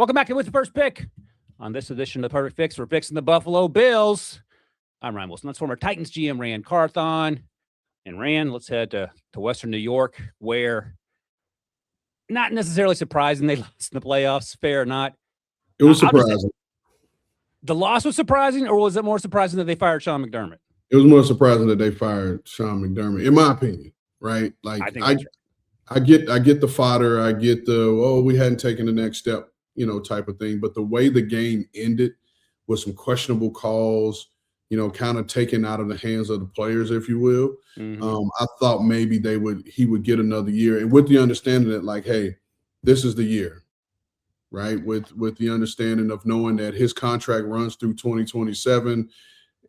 Welcome back to With the First Pick. On this edition of the Perfect Fix, we're fixing the Buffalo Bills. I'm Ryan Wilson. That's former Titans GM Rand Carthon. And Rand, let's head to Western New York, where not necessarily surprising they lost in the playoffs, fair or not. It was surprising. The loss was surprising, or was it more surprising that they fired Sean McDermott? It was more surprising that they fired Sean McDermott, in my opinion, right? Like I get the fodder, I get the we hadn't taken the next step, type of thing. But the way the game ended with some questionable calls, kind of taken out of the hands of the players, if you will. Mm-hmm. I thought maybe he would get another year, and with the understanding that, like, hey, this is the year, right? With the understanding of knowing that his contract runs through 2027,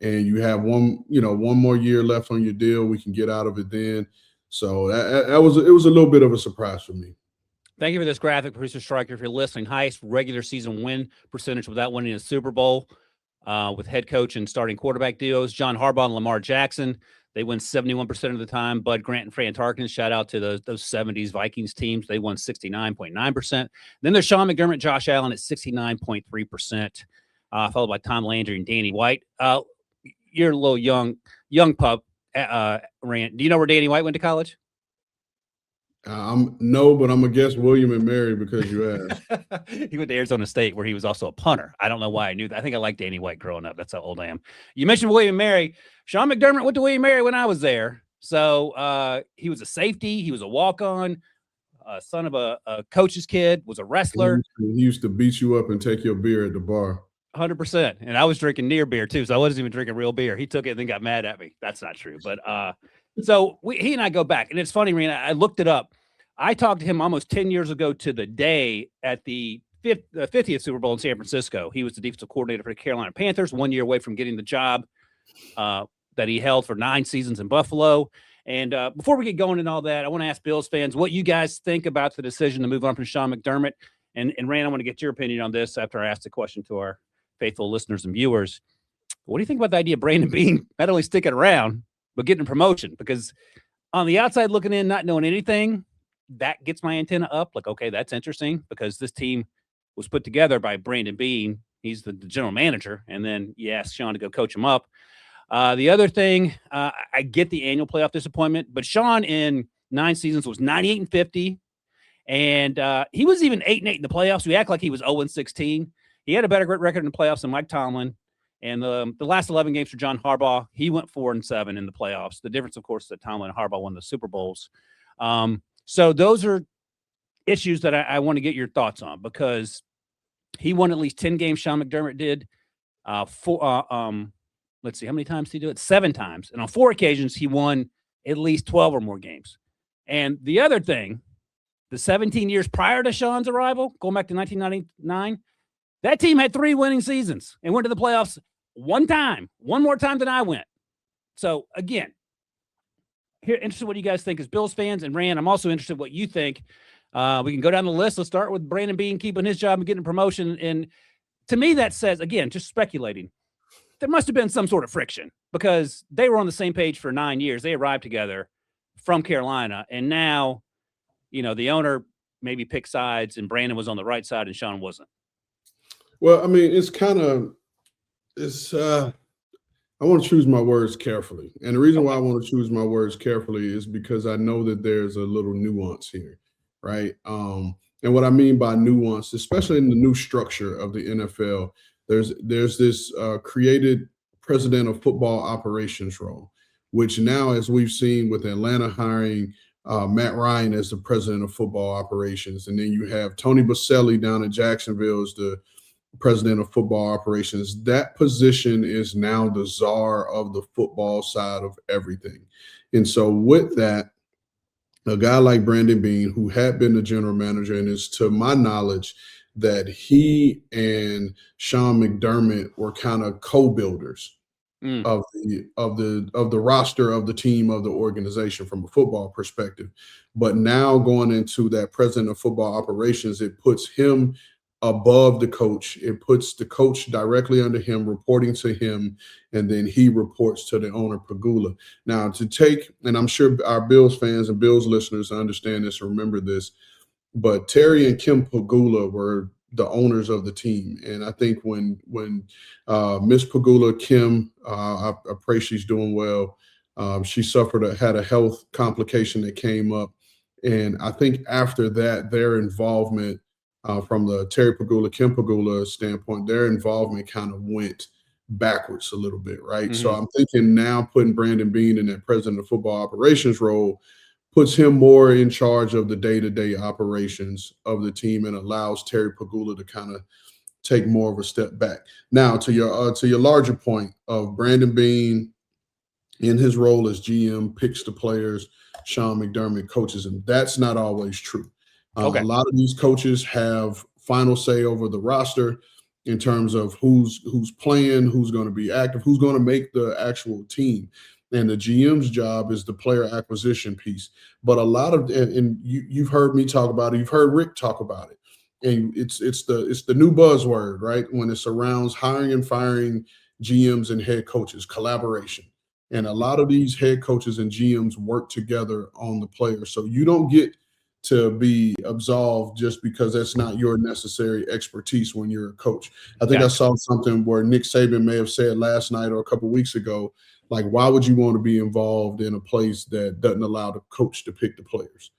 and you have one more year left on your deal. We can get out of it then. So it was a little bit of a surprise for me. Thank you for this graphic, Producer Striker. If you're listening, highest regular season win percentage without winning a Super Bowl with head coach and starting quarterback duos. John Harbaugh and Lamar Jackson, they win 71% of the time. Bud Grant and Fran Tarkenton, shout out to those 70s Vikings teams. They won 69.9%. Then there's Sean McDermott, Josh Allen at 69.3%, followed by Tom Landry and Danny White. You're a little young pup, Rand. Do you know where Danny White went to college? No, but I'm going to guess William and Mary because you asked. He went to Arizona State, where he was also a punter. I don't know why I knew that. I think I liked Danny White growing up. That's how old I am. You mentioned William and Mary. Sean McDermott went to William and Mary when I was there. So he was a safety. He was a walk-on, son of a coach's kid, was a wrestler. He used to beat you up and take your beer at the bar. 100%. And I was drinking near beer, too, so I wasn't even drinking real beer. He took it and then got mad at me. That's not true. But so he and I go back. And it's funny, Rena, I looked it up. I talked to him almost 10 years ago to the day at the 50th Super Bowl in San Francisco. He was the defensive coordinator for the Carolina Panthers, 1 year away from getting the job that he held for 9 seasons in Buffalo. And before we get going and all that, I want to ask Bills fans what you guys think about the decision to move on from Sean McDermott. And Rand, I want to get your opinion on this after I asked the question to our faithful listeners and viewers. What do you think about the idea of Brandon Beane not only sticking around, but getting a promotion? Because on the outside looking in, not knowing anything, that gets my antenna up. Like, okay, that's interesting, because this team was put together by Brandon Beane. He's the general manager. And then you ask Sean to go coach him up. The other thing, I get the annual playoff disappointment, but Sean in 9 seasons was 98-50. And he was even 8-8 in the playoffs. We act like he was 0-16. He had a better record in the playoffs than Mike Tomlin. And the last 11 games for John Harbaugh, he went 4-7 in the playoffs. The difference, of course, is that Tomlin and Harbaugh won the Super Bowls. So those are issues that I want to get your thoughts on, because he won at least 10 games. Sean McDermott did. Let's see, how many times did he do it? 7 times. And on 4 occasions, he won at least 12 or more games. And the other thing, the 17 years prior to Sean's arrival, going back to 1999, that team had 3 winning seasons and went to the playoffs one more time than I went. So, again, here, interested what you guys think as Bills fans. And Rand, I'm also interested what you think. We can go down the list. Let's start with Brandon Beane keeping his job and getting a promotion. And to me, that says, again, just speculating, there must have been some sort of friction, because they were on the same page for 9 years. They arrived together from Carolina. And now, the owner maybe picked sides, and Brandon was on the right side and Sean wasn't. Well, I mean, I want to choose my words carefully. And the reason why I want to choose my words carefully is because I know that there's a little nuance here, right? And what I mean by nuance, especially in the new structure of the NFL, there's this created president of football operations role, which now, as we've seen with Atlanta hiring Matt Ryan as the president of football operations, and then you have Tony Boselli down in Jacksonville as the president of football operations. That position is now the czar of the football side of everything. And so with that, a guy like Brandon Beane, who had been the general manager, and is, to my knowledge, that he and Sean McDermott were kind of co-builders of the roster of the team, of the organization from a football perspective. But now going into that president of football operations, it puts him above the coach. It puts the coach directly under him, reporting to him, and then he reports to the owner, Pegula. Now, and I'm sure our Bills fans and Bills listeners understand this and remember this, but Terry and Kim Pegula were the owners of the team. And I think when Miss Pagula Kim, I pray she's doing well. She had a health complication that came up, and I think after that, their involvement from the Terry Pagula Kim Pagula standpoint, their involvement kind of went backwards a little bit, right? So I'm thinking now putting Brandon Beane in that president of football operations role puts him more in charge of the day-to-day operations of the team and allows Terry Pagula to kind of take more of a step back. Now, to your larger point of Brandon Beane in his role as GM picks the players, Sean McDermott coaches them. That's not always true. A lot of these coaches have final say over the roster in terms of who's playing, who's going to be active, who's going to make the actual team. And the GM's job is the player acquisition piece. But a lot of, and you've heard me talk about it, you've heard Rick talk about it. And it's the new buzzword, right? When it surrounds hiring and firing GMs and head coaches, collaboration. And a lot of these head coaches and GMs work together on the players. So you don't get to be absolved just because that's not your necessary expertise when you're a coach. I think I saw something where Nick Saban may have said last night or a couple of weeks ago, like, why would you want to be involved in a place that doesn't allow the coach to pick the players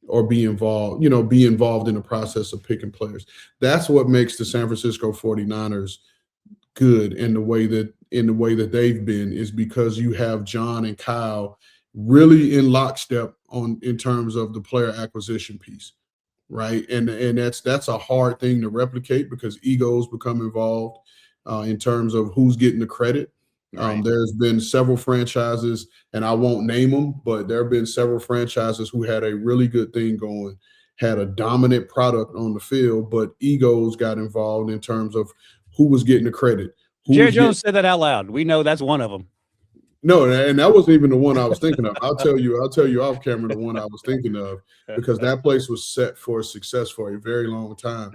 or be involved in the process of picking players? That's what makes the San Francisco 49ers good in the way that they've been, is because you have John and Kyle really in lockstep in terms of the player acquisition piece, right? And that's a hard thing to replicate because egos become involved in terms of who's getting the credit. Right. There's been several franchises, and I won't name them, but there have been several franchises who had a really good thing going, had a dominant product on the field, but egos got involved in terms of who was getting the credit. Jerry Jones said that out loud. We know that's one of them. No, and that wasn't even the one I was thinking of. I'll tell you off camera the one I was thinking of, because that place was set for success for a very long time.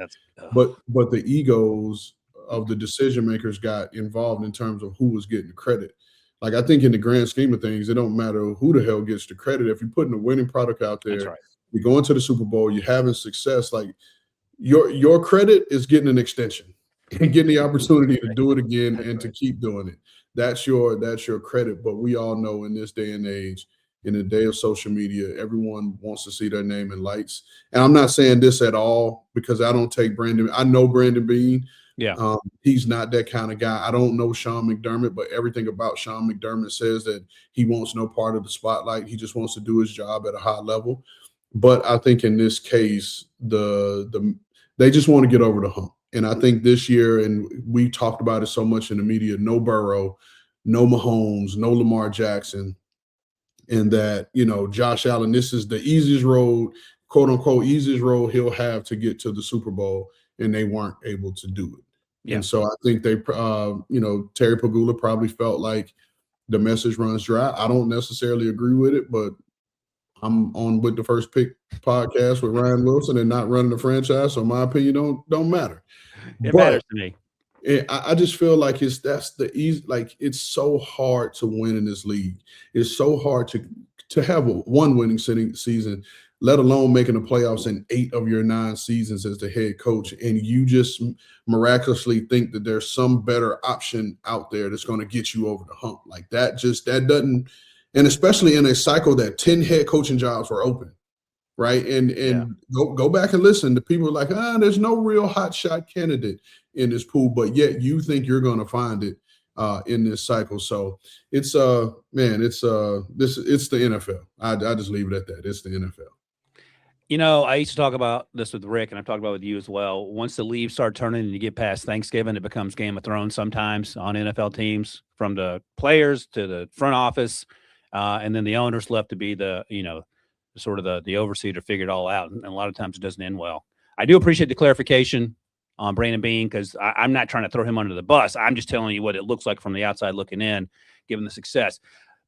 But the egos of the decision makers got involved in terms of who was getting the credit. Like, I think in the grand scheme of things, it don't matter who the hell gets the credit. If you're putting a winning product out there, you're going to the Super Bowl, you're having success, like your credit is getting an extension and getting the opportunity to do it again and to keep doing it. That's your credit. But we all know in this day and age, in the day of social media, everyone wants to see their name in lights. And I'm not saying this at all because I don't take Brandon. I know Brandon Beane. Yeah. He's not that kind of guy. I don't know Sean McDermott, but everything about Sean McDermott says that he wants no part of the spotlight. He just wants to do his job at a high level. But I think in this case, they just want to get over the hump. And I think this year, and we talked about it so much in the media, no Burrow, no Mahomes, no Lamar Jackson, and that, Josh Allen, this is the easiest road, quote unquote, easiest road he'll have to get to the Super Bowl, and they weren't able to do it. Yeah. And so I think they, Terry Pagula probably felt like the message runs dry. I don't necessarily agree with it, but I'm on with the First Pick podcast with Ryan Wilson and not running the franchise, so my opinion don't matter. It matters to me. I just feel like it's so hard to win in this league. It's so hard to have one winning season, let alone making the playoffs in 8 of your 9 seasons as the head coach, and you just miraculously think that there's some better option out there that's going to get you over the hump. Like that doesn't. And especially in a cycle that 10 head coaching jobs were open, right? And go back and listen to people like, there's no real hot shot candidate in this pool, but yet you think you're going to find it in this cycle. So it's the NFL. I just leave it at that. It's the NFL. I used to talk about this with Rick, and I've talked about it with you as well. Once the leaves start turning and you get past Thanksgiving, it becomes Game of Thrones sometimes on NFL teams, from the players to the front office. And then the owners left to be the overseer to figure it all out. And a lot of times it doesn't end well. I do appreciate the clarification on Brandon Beane, because I'm not trying to throw him under the bus. I'm just telling you what it looks like from the outside looking in, given the success.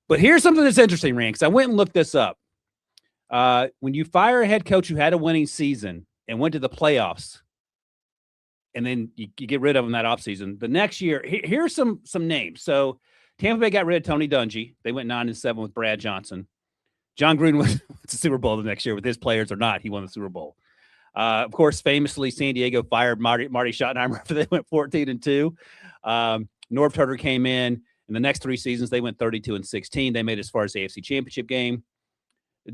But here's something that's interesting, Rand, because I went and looked this up. When you fire a head coach who had a winning season and went to the playoffs, and then you get rid of him that offseason, the next year, here's some names. So Tampa Bay got rid of Tony Dungy. They went 9-7 with Brad Johnson. John Gruden went to the Super Bowl the next year with his players or not. He won the Super Bowl. Of course, famously, San Diego fired Marty Schottenheimer after they went 14-2. Norv Turner came in the next 3 seasons. They went 32-16. They made it as far as the AFC Championship game.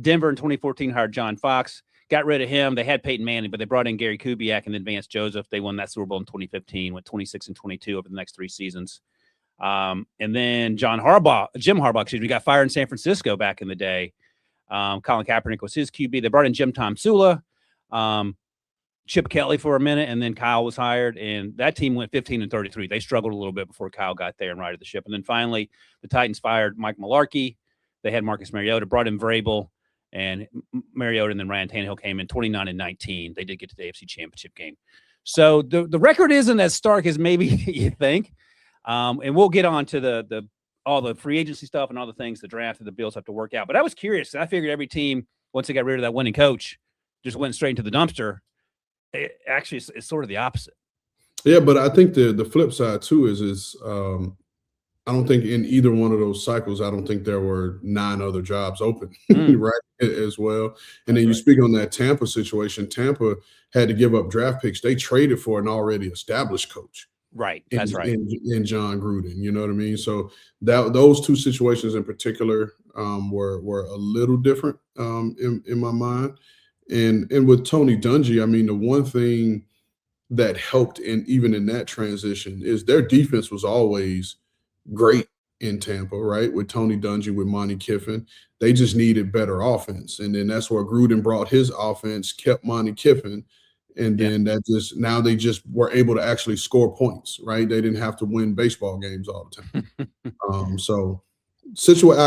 Denver in 2014 hired John Fox, got rid of him. They had Peyton Manning, but they brought in Gary Kubiak and then Vance Joseph. They won that Super Bowl in 2015, went 26-22 over the next 3 seasons. And then Jim Harbaugh, got fired in San Francisco back in the day. Colin Kaepernick was his QB. They brought in Jim Tom Sula, Chip Kelly for a minute, and then Kyle was hired, and that team went 15-33. They struggled a little bit before Kyle got there and righted the ship. And then finally, the Titans fired Mike Mularkey. They had Marcus Mariota, brought in Vrabel and Mariota, and then Ryan Tannehill came in 29-19. They did get to the AFC Championship game. So the record isn't as stark as maybe you think. And we'll get on to all the free agency stuff and all the things the draft and the Bills have to work out. But I was curious. I figured every team, once they got rid of that winning coach, just went straight into the dumpster. It actually, it's sort of the opposite. Yeah, but I think the flip side too is I don't think in either one of those cycles, I don't think there were 9 other jobs open, right, as well. And then you speak on that Tampa situation. Tampa had to give up draft picks. They traded for an already established coach. Right, that's right. In John Gruden, you know what I mean? So those 2 situations in particular were a little different in my mind. And with Tony Dungy, I mean, the one thing that helped even in that transition is their defense was always great in Tampa, right? With Tony Dungy, with Monty Kiffin, they just needed better offense. And then that's where Gruden brought his offense, kept Monty Kiffin. And then now they just were able to actually score points, right? They didn't have to win baseball games all the time.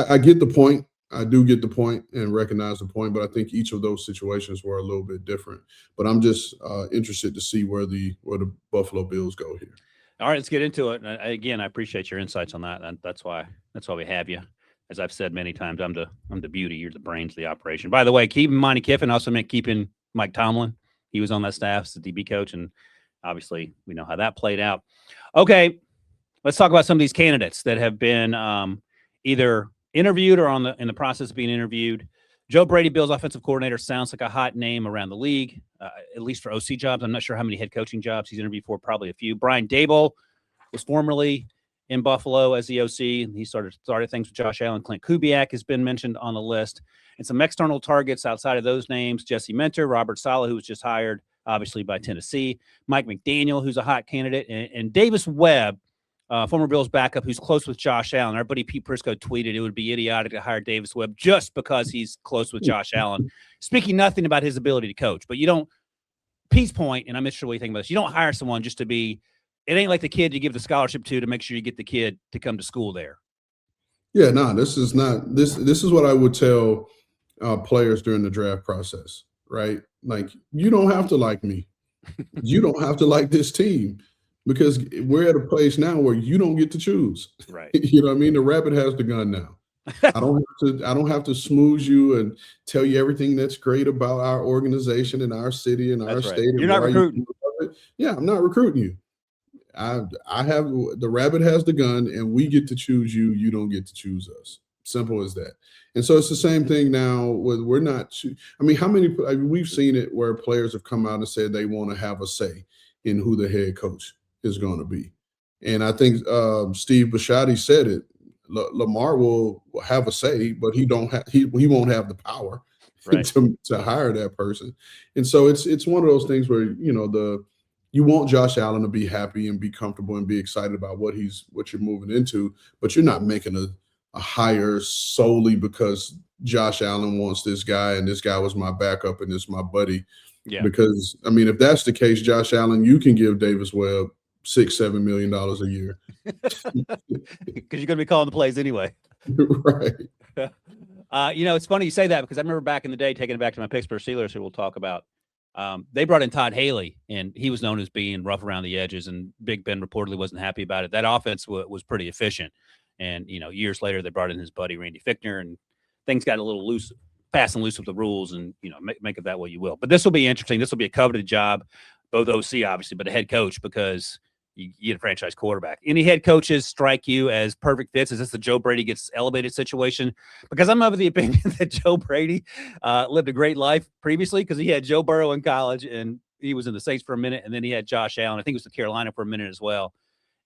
I get the point. I do get the point and recognize the point, but I think each of those situations were a little bit different. But I'm just interested to see where the Buffalo Bills go here. All right, let's get into it. Again, I appreciate your insights on that. That's why we have you. As I've said many times, I'm the beauty. You're the brains of the operation. By the way, keeping Monty Kiffin also meant keeping Mike Tomlin. He was on that staff as the DB coach, and obviously we know how that played out. Okay, let's talk about some of these candidates that have been either interviewed or in the process of being interviewed. Joe Brady, Bills offensive coordinator, sounds like a hot name around the league, at least for OC jobs. I'm not sure how many head coaching jobs he's interviewed for, probably a few. Brian Daboll was formerly in Buffalo as the OC, and he started things with Josh Allen. Clint Kubiak has been mentioned on the list. And some external targets outside of those names, Jesse Minter, Robert Saleh, who was just hired, obviously, by Tennessee, Mike McDaniel, who's a hot candidate, and Davis Webb, former Bills backup, who's close with Josh Allen. Our buddy Pete Prisco tweeted it would be idiotic to hire Davis Webb just because he's close with Josh Allen. Speaking nothing about his ability to coach, but you don't – Pete's point, and I'm not sure what you think about this, you don't hire someone just to be – it ain't like the kid you give the scholarship to make sure you get the kid to come to school there. Yeah, no, this is not – this is what I would tell players during the draft process, right? Like, you don't have to like me. You don't have to like this team. Because we're at a place now where you don't get to choose. Right. You know what I mean? The rabbit has the gun now. I don't have to smooze you and tell you everything that's great about our organization and our city and our state. You're not recruiting. Yeah, I'm not recruiting you. I have the rabbit has the gun and we get to choose you. You don't get to choose us. Simple as that. And so it's the same thing now with we're not. I mean, we've seen it where players have come out and said they want to have a say in who the head coach is going to be. And I think Steve Bisciotti said it. Lamar will have a say, but he won't have the power to hire that person. And so it's one of those things where, you want Josh Allen to be happy and be comfortable and be excited about what you're moving into, but you're not making a hire solely because Josh Allen wants this guy and this guy was my backup and this is my buddy. Yeah. Because, I mean, if that's the case, Josh Allen, you can give Davis Webb $6-7 million a year. Because you're going to be calling the plays anyway. Right. It's funny you say that because I remember back in the day, taking it back to my Pittsburgh Steelers, who we'll talk about, they brought in Todd Haley, and he was known as being rough around the edges, and Big Ben reportedly wasn't happy about it. That offense was pretty efficient. And, years later, they brought in his buddy, Randy Fichtner, and things got a little loose, fast and loose with the rules, and, make of that what you will. But this will be interesting. This will be a coveted job, both OC, obviously, but a head coach, because you get a franchise quarterback. Any head coaches strike you as perfect fits? Is this the Joe Brady gets elevated situation? Because I'm of the opinion that Joe Brady lived a great life previously because he had Joe Burrow in college and he was in the Saints for a minute, and then he had Josh Allen. I think it was in Carolina for a minute as well.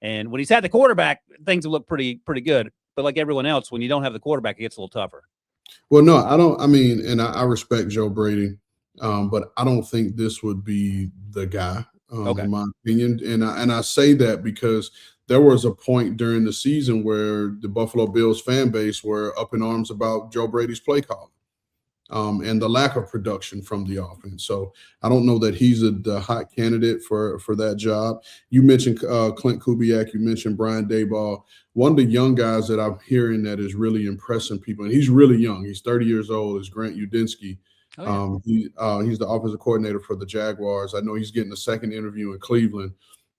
And when he's had the quarterback, things have looked pretty good. But like everyone else, when you don't have the quarterback, it gets a little tougher. Well, no, I don't. I mean, and I respect Joe Brady, but I don't think this would be the guy, in my opinion. And I say that because there was a point during the season where the Buffalo Bills fan base were up in arms about Joe Brady's play calling. And the lack of production from the offense. So I don't know that he's the hot candidate for that job. You mentioned Clint Kubiak. You mentioned Brian Daboll. One of the young guys that I'm hearing that is really impressing people, and he's really young. He's 30 years old. Is Grant Udinski. Oh, yeah. He's the offensive coordinator for the Jaguars. I know he's getting a second interview in Cleveland.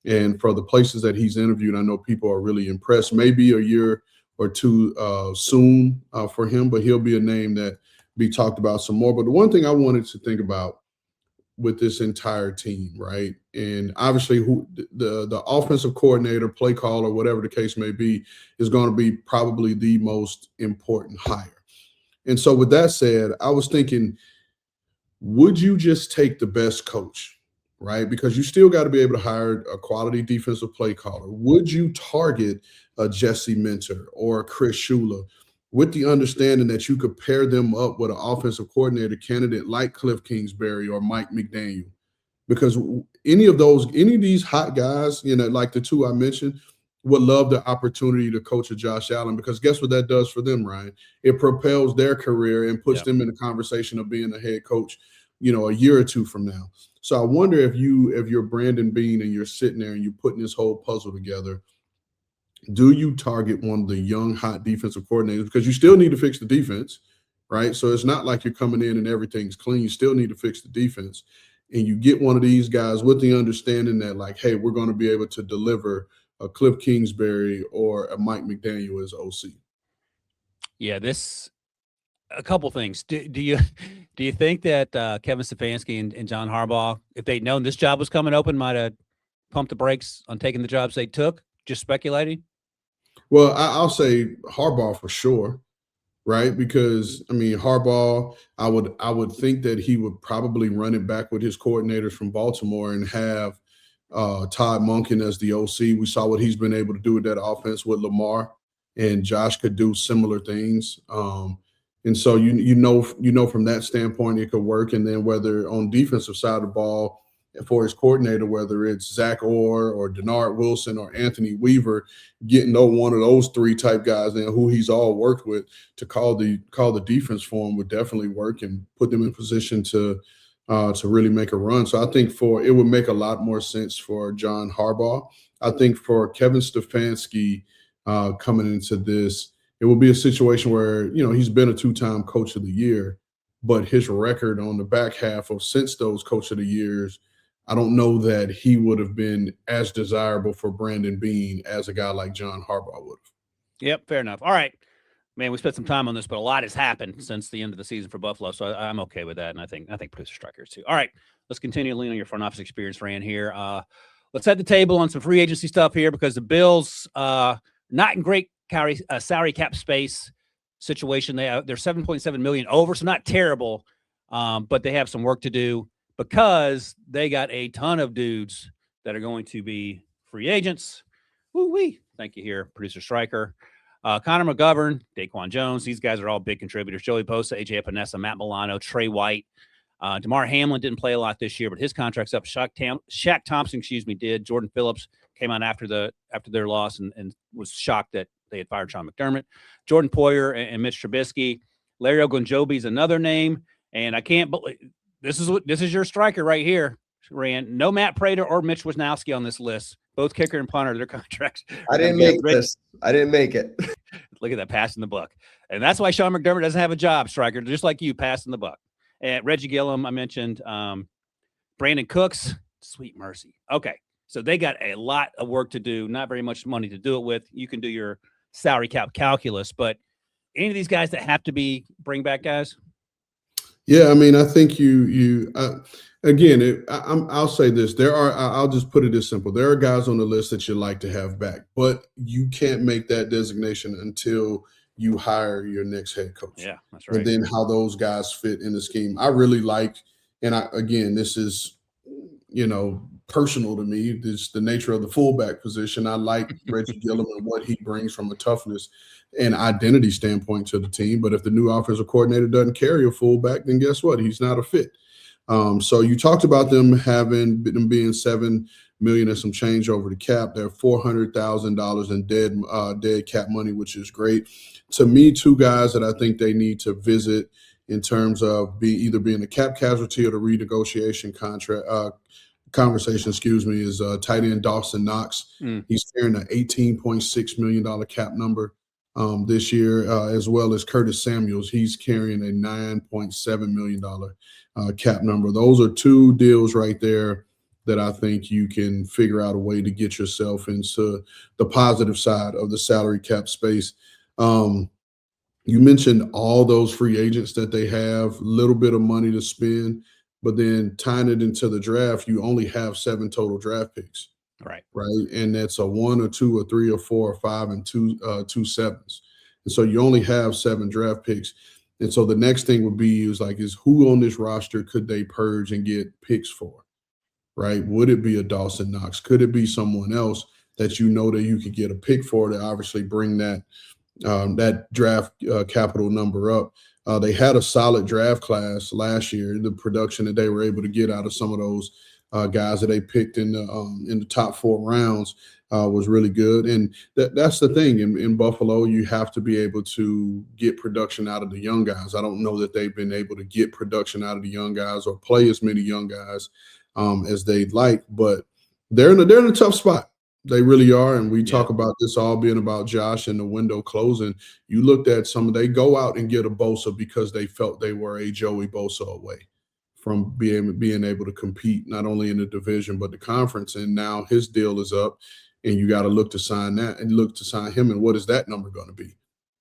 And for the places that he's interviewed, I know people are really impressed. Maybe a year or two soon for him, but he'll be a name that be talked about some more. But the one thing I wanted to think about with this entire team, right? And obviously who the offensive coordinator, play caller, whatever the case may be, is going to be probably the most important hire. And so with that said, I was thinking, would you just take the best coach, right? Because you still got to be able to hire a quality defensive play caller. Would you target a Jesse Minter or a Chris Shula with the understanding that you could pair them up with an offensive coordinator candidate like Cliff Kingsbury or Mike McDaniel? Because any of these hot guys, like the two I mentioned, would love the opportunity to coach a Josh Allen, because guess what that does for them, Ryan? It propels their career and puts them in the conversation of being a head coach, a year or two from now. So I wonder if you're Brandon Beane and you're sitting there and you're putting this whole puzzle together, do you target one of the young, hot defensive coordinators? Because you still need to fix the defense, right? So it's not like you're coming in and everything's clean. You still need to fix the defense. And you get one of these guys with the understanding that, like, hey, we're going to be able to deliver a Cliff Kingsbury or a Mike McDaniel as OC. Yeah, a couple things. Do you think that Kevin Stefanski and John Harbaugh, if they'd known this job was coming open, might have pumped the brakes on taking the jobs they took? Just speculating? Well, I'll say Harbaugh for sure, right? Because Harbaugh, I would think that he would probably run it back with his coordinators from Baltimore and have Todd Monken as the OC. We saw what he's been able to do with that offense with Lamar, and Josh could do similar things. And so you know from that standpoint it could work. And then whether on defensive side of the ball, for his coordinator, whether it's Zach Orr or Denard Wilson or Anthony Weaver, getting one of those three type guys and who he's all worked with to call the defense for him would definitely work and put them in position to really make a run. So I think it would make a lot more sense for John Harbaugh. I think for Kevin Stefanski coming into this, it will be a situation where, he's been a two-time coach of the year, but his record on the back half of since those coach of the years, I don't know that he would have been as desirable for Brandon Beane as a guy like John Harbaugh would have. Yep, fair enough. All right. Man, we spent some time on this, but a lot has happened since the end of the season for Buffalo, so I'm okay with that, and I think producer strikers too. All right, let's continue to lean on your front office experience, Fran, here. Let's set the table on some free agency stuff here because the Bills not in great salary cap space situation. They're $7.7 million over, so not terrible, but they have some work to do because they got a ton of dudes that are going to be free agents. Woo-wee. Thank you here, producer Striker. Connor McGovern, Daquan Jones, these guys are all big contributors. Joey Bosa, AJ Epinesa, Matt Milano, Trey White. DeMar Hamlin didn't play a lot this year, but his contract's up. Shaq Thompson, did. Jordan Phillips came on after their loss and was shocked that they had fired Sean McDermott. Jordan Poyer and Mitch Trubisky. Larry Ogunjobi is another name, and I can't believe this is your striker right here, Rand. No Matt Prater or Mitch Wisnowski on this list. Both kicker and punter, their contracts. I didn't make this. I didn't make it. Look at that, passing the buck. And that's why Sean McDermott doesn't have a job, striker, just like you, passing the buck. And Reggie Gillum, I mentioned. Brandon Cooks, sweet mercy. Okay, so they got a lot of work to do, not very much money to do it with. You can do your salary cap calculus, but any of these guys that have to be bring back guys? Yeah, I think Again, I'll say this: I'll just put it as simple. There are guys on the list that you like to have back, but you can't make that designation until you hire your next head coach. Yeah, that's And right. then how those guys fit in the scheme. I really like, and again, this is, personal to me. This the nature of the fullback position. I like Reggie Gillum and what he brings from a toughness and identity standpoint to the team. But if the new offensive coordinator doesn't carry a fullback, then guess what? He's not a fit. So you talked about them being $7 million and some change over the cap. They're $400,000 in dead cap money, which is great. To me, two guys that I think they need to visit in terms of either being a cap casualty or the renegotiation conversation, is tight end Dawson Knox. He's carrying an $18.6 million cap number this year, as well as Curtis Samuels. He's carrying a $9.7 million cap number. Those are two deals right there that I think you can figure out a way to get yourself into the positive side of the salary cap space. You mentioned all those free agents that they have, little bit of money to spend, but then tying it into the draft, you only have 7 total draft picks. Right. And that's a 1 or 2 or 3 or 4 or 5 and two sevens. And so you only have 7 draft picks. And so the next thing would be is who on this roster could they purge and get picks for? Right? Would it be a Dawson Knox? Could it be someone else that that you could get a pick for to obviously bring that draft capital number up? They had a solid draft class last year. The production that they were able to get out of some of those guys that they picked in the top 4 rounds was really good. And that's the thing. In Buffalo, you have to be able to get production out of the young guys. I don't know that they've been able to get production out of the young guys or play as many young guys as they'd like, but they're in a tough spot. They really are. And we talk about this all being about Josh and the window closing. You looked at they go out and get a Bosa because they felt they were a Joey Bosa away from being able to compete not only in the division but the conference. And now his deal is up, and you got to look to sign him. And what is that number going to be?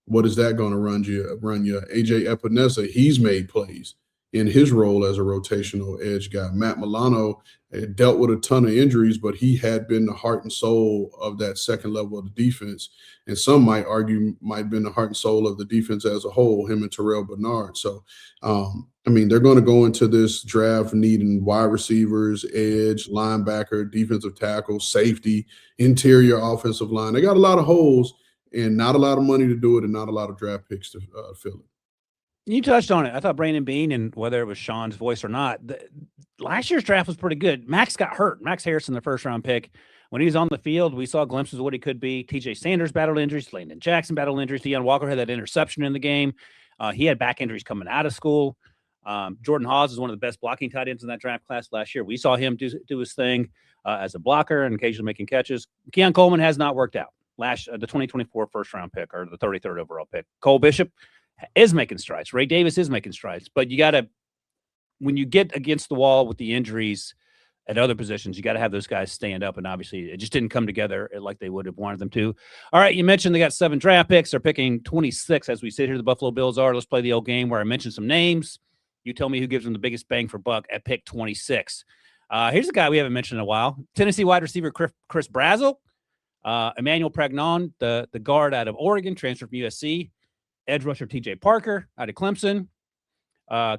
What is that going to run you? AJ Epinesa, he's made plays in his role as a rotational edge guy. Matt Milano had dealt with a ton of injuries, but he had been the heart and soul of that second level of the defense. And some might argue might have been the heart and soul of the defense as a whole, him and Terrell Bernard. So, they're going to go into this draft needing wide receivers, edge, linebacker, defensive tackle, safety, interior offensive line. They got a lot of holes and not a lot of money to do it and not a lot of draft picks to fill it. You touched on it. I thought Brandon Beane, and whether it was Sean's voice or not, last year's draft was pretty good. Max got hurt. Max Harrison, the first-round pick. When he was on the field, we saw glimpses of what he could be. TJ Sanders battled injuries. Landon Jackson battled injuries. Deion Walker had that interception in the game. He had back injuries coming out of school. Jordan Hawes is one of the best blocking tight ends in that draft class last year. We saw him do his thing as a blocker and occasionally making catches. Keon Coleman has not worked out. The 2024 first-round pick or the 33rd overall pick. Cole Bishop is making strides. Ray Davis is making strides. But you got to, when you get against the wall with the injuries at other positions, you got to have those guys stand up. And obviously, it just didn't come together like they would have wanted them to. All right, you mentioned they got 7 draft picks. They're picking 26 as we sit here. The Buffalo Bills are. Let's play the old game where I mentioned some names. You tell me who gives them the biggest bang for buck at pick 26. Here's a guy we haven't mentioned in a while. Tennessee wide receiver Chris Brazzell. Emmanuel Pregnon, the guard out of Oregon, transferred from USC. Edge rusher T.J. Parker out of Clemson.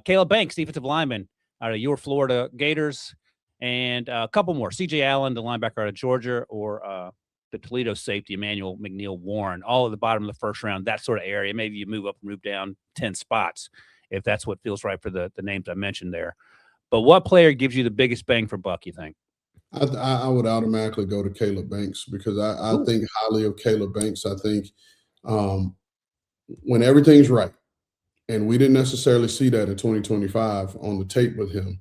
Caleb Banks, defensive lineman out of your Florida Gators. And a couple more. C.J. Allen, the linebacker out of Georgia, or the Toledo safety, Emmanuel McNeil Warren, all at the bottom of the first round, that sort of area. Maybe you move up and move down 10 spots if that's what feels right for the names I mentioned there. But what player gives you the biggest bang for buck, you think? I would automatically go to Caleb Banks because I think highly of Caleb Banks. I think when everything's right, and we didn't necessarily see that in 2025 on the tape with him,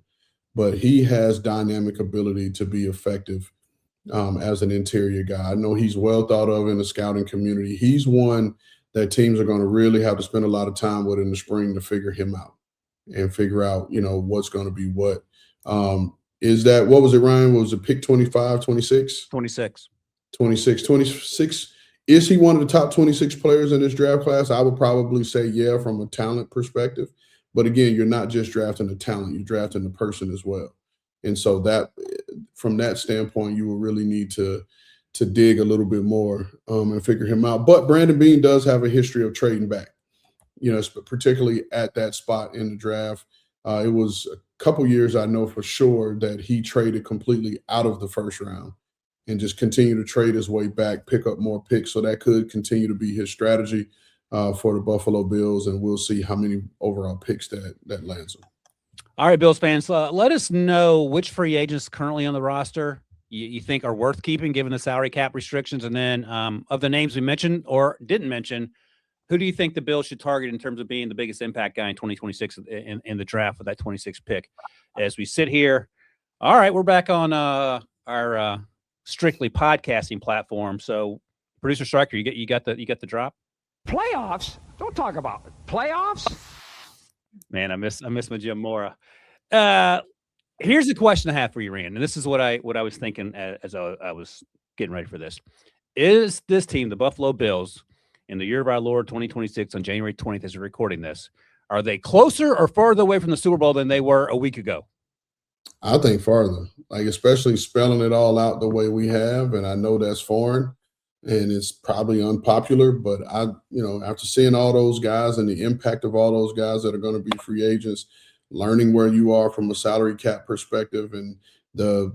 but he has dynamic ability to be effective as an interior guy. I know he's well thought of in the scouting community. He's one that teams are going to really have to spend a lot of time with in the spring to figure him out and figure out, what's going to be what. Is that, what was it, Ryan? Was it pick 25, 26? 26. 26. Is he one of the top 26 players in this draft class? I would probably say yeah, from a talent perspective. But again, you're not just drafting the talent, you're drafting the person as well. And so that, from that standpoint, you will really need to dig a little bit more and figure him out. But Brandon Beane does have a history of trading back, particularly at that spot in the draft. It was a couple years, I know for sure, that he traded completely out of the first round and just continue to trade his way back, pick up more picks. So that could continue to be his strategy for the Buffalo Bills, and we'll see how many overall picks that lands him. All right, Bills fans, let us know which free agents currently on the roster you think are worth keeping given the salary cap restrictions. And then of the names we mentioned or didn't mention, who do you think the Bills should target in terms of being the biggest impact guy in 2026 in the draft with that 26th pick? As we sit here, all right, we're back on our strictly podcasting platform. So, producer Stryker, you got the drop. Playoffs? Don't talk about it. Playoffs? Man, I miss my Jim Mora. Here's a question I have for you, Rand, and this is what I was thinking as I was getting ready for this. Is this team, the Buffalo Bills, in the year of our Lord 2026 on January 20th as we're recording this, are they closer or farther away from the Super Bowl than they were a week ago? I think farther, especially spelling it all out the way we have. And I know that's foreign and it's probably unpopular, but after seeing all those guys and the impact of all those guys that are going to be free agents, learning where you are from a salary cap perspective and the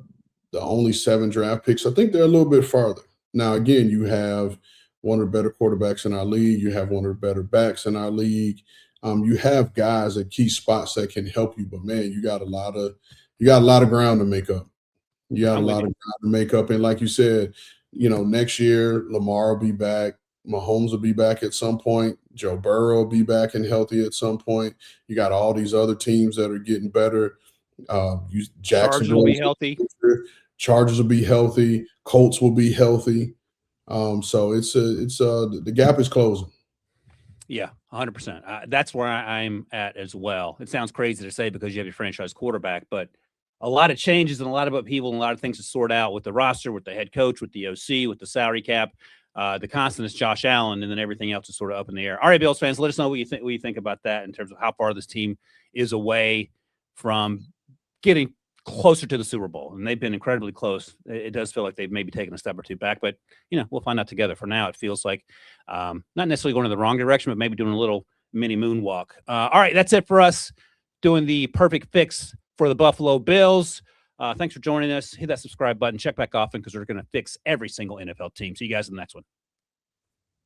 only 7 draft picks, I think they're a little bit farther. Now, again, you have one of the better quarterbacks in our league. You have one of the better backs in our league. You have guys at key spots that can help you, but man, you got a lot of ground to make up. You got a lot of ground to make up. And like you said, next year, Lamar will be back. Mahomes will be back at some point. Joe Burrow will be back and healthy at some point. You got all these other teams that are getting better. Chargers will be healthy. Chargers will be healthy. Colts will be healthy. So it's the gap is closing. Yeah, 100%. That's where I'm at as well. It sounds crazy to say because you have your franchise quarterback, but a lot of changes and a lot of upheaval and a lot of things to sort out with the roster, with the head coach, with the OC, with the salary cap. The constant is Josh Allen, and then everything else is sort of up in the air. All right, Bills fans, let us know what you think about that in terms of how far this team is away from getting closer to the Super Bowl. And they've been incredibly close. It does feel like they've maybe taken a step or two back, but we'll find out together. For now, it feels like not necessarily going in the wrong direction, but maybe doing a little mini moonwalk. All right, that's it for us doing the perfect fix for the Buffalo Bills. Thanks for joining us. Hit that subscribe button. Check back often because we're going to fix every single NFL team. See you guys in the next one.